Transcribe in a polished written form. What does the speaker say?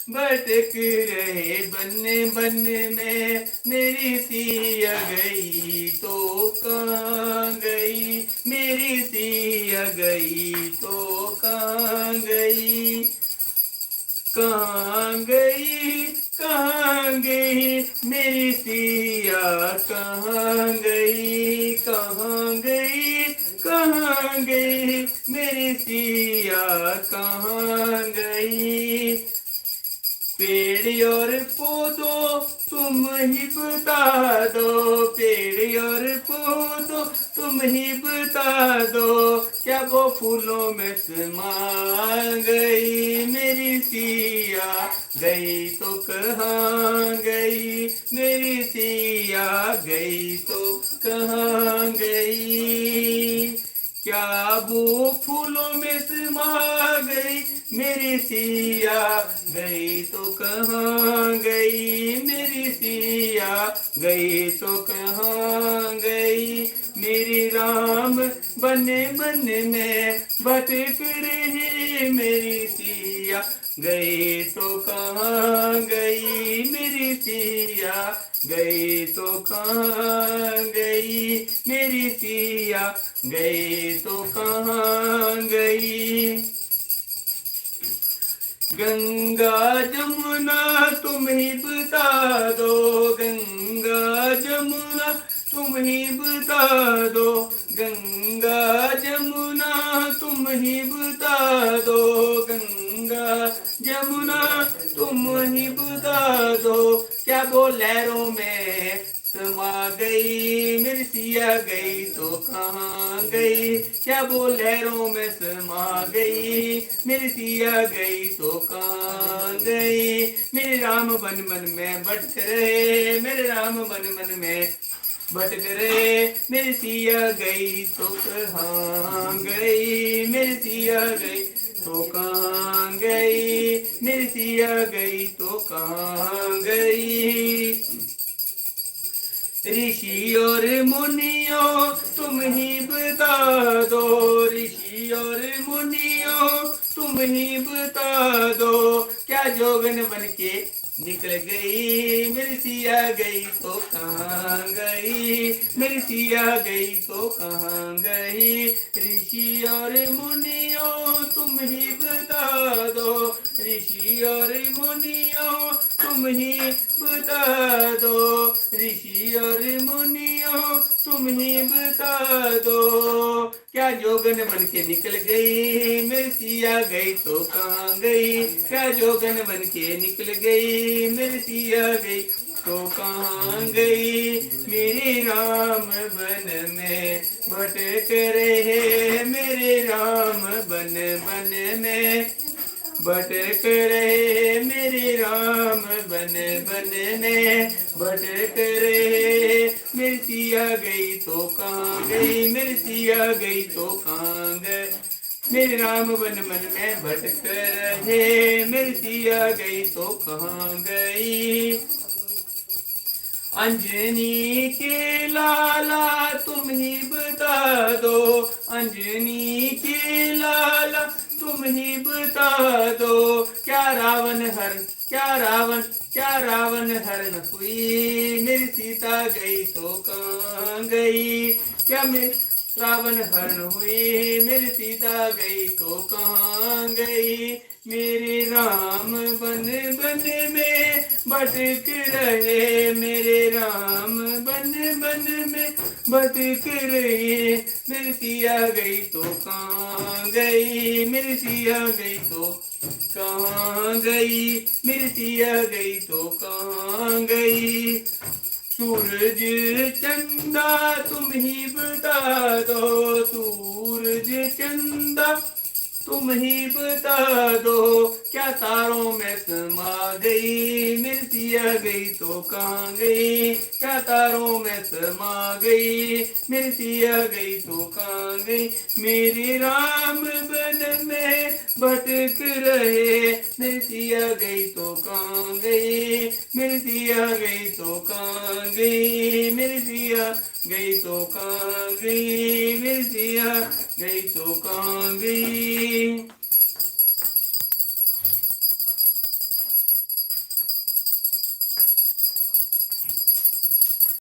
भटक रहे बन बन में। मेरी सिया गई तो कहाँ गई, मेरी सिया गई तो कहाँ गई, कहाँ गई, कहाँ गई मेरी सिया, कहाँ गई, कहाँ गई, कहाँ गई मेरी सिया, कहाँ गई। पेड़ और पौधों तुम ही बता दो, पेड़ और पौधों तुम ही बता दो, क्या वो फूलों में समा गई मेरी सिया, गई तो कहाँ गई मेरी सिया, गई तो कहाँ गई। क्या वो फूलों में समा गई मेरी सिया, गई तो कहाँ गई मेरी सिया, गई तो कहाँ गई। मेरी राम बने बन में भटक रही मेरी सिया, गई तो कहाँ गई मेरी सिया, गई तो कहाँ गई मेरी सिया, गई तो कहाँ गई। गंगा जमुना तुम ही बता दो, गंगा जमुना तुम ही बता दो, गंगा जमुना तुम ही बता दो, गंगा जमुना तुम ही बता दो, क्या वो लहरों में समा गई मेरी सिया, गई तो कहाँ गई, क्या वो लहरों में समा गई मेरी सिया, गई तो कहाँ गई। मेरे राम बन बन में भटक रहे, मेरे राम बन बन में भटक रहे, मेरी सिया गई तो कहाँ गई, मेरी सिया गई तो कहाँ गई, मेरी सिया गई तो कहाँ गई। ऋषि और मुनियों तुम ही बता दो, ऋषि और मुनियों तुम ही बता दो, क्या जोगन बन के निकल गई मेरी सिया, गई तो कहाँ गई मेरी सिया, गई तो कहाँ गई। ऋषि और मुनियों तुम ही बता दो, ऋषि और मुनियों तुम ही बता दो, ऋषि और मुनियों तुम ही बता दो, क्या जोगन बन के निकल गई मेरी सिया, गई तो कहाँ गई, क्या जोगन बन के निकल गई मेरी सिया, गई तो कहाँ गई। मेरे राम बन में भटक रहे, मेरे राम बन बन में भटक रहे, मेरे राम बन बन में भटक रहे, मेरी सिया गई तो कहाँ गई, मेरी सिया गई तो कहाँ गई। मेरे राम बन बन में भटक रहे, मेरी सिया गई तो कहाँ गई। अंजनी के लाला तुम ही बता दो, अंजनी के लाला तुम ही बता दो, क्या रावण हर, क्या रावण, क्या रावण हरण हुई मेरी सीता, गई तो कहाँ गई, क्या मेरी रावण हरण हुई मेरी सीता, गई तो कहाँ गई। मेरे राम बन बन में भटक रहे, मेरे राम बन बन में भटक रहे, मेरी सिया गई तो कहाँ गई, मेरी सिया गई तो कहाँ गई, मेरी सिया गई तो कहाँ गई। सूरज चंदा तुम ही बता दो, सूरज चंदा तुम ही बता दो, क्या तारों में समा गई मेरी सिया, गई तो कहाँ गई, क्या तारों में समा गई मेरी सिया, गई तो कहाँ गई। मेरे राम बन में भटक रहे, मेरी सिया गई तो कहाँ गई, मेरी सिया गई तो कहाँ गई, मेरी सिया गई तो कहाँ गई, मेरी सिया गई तो कहाँ गई।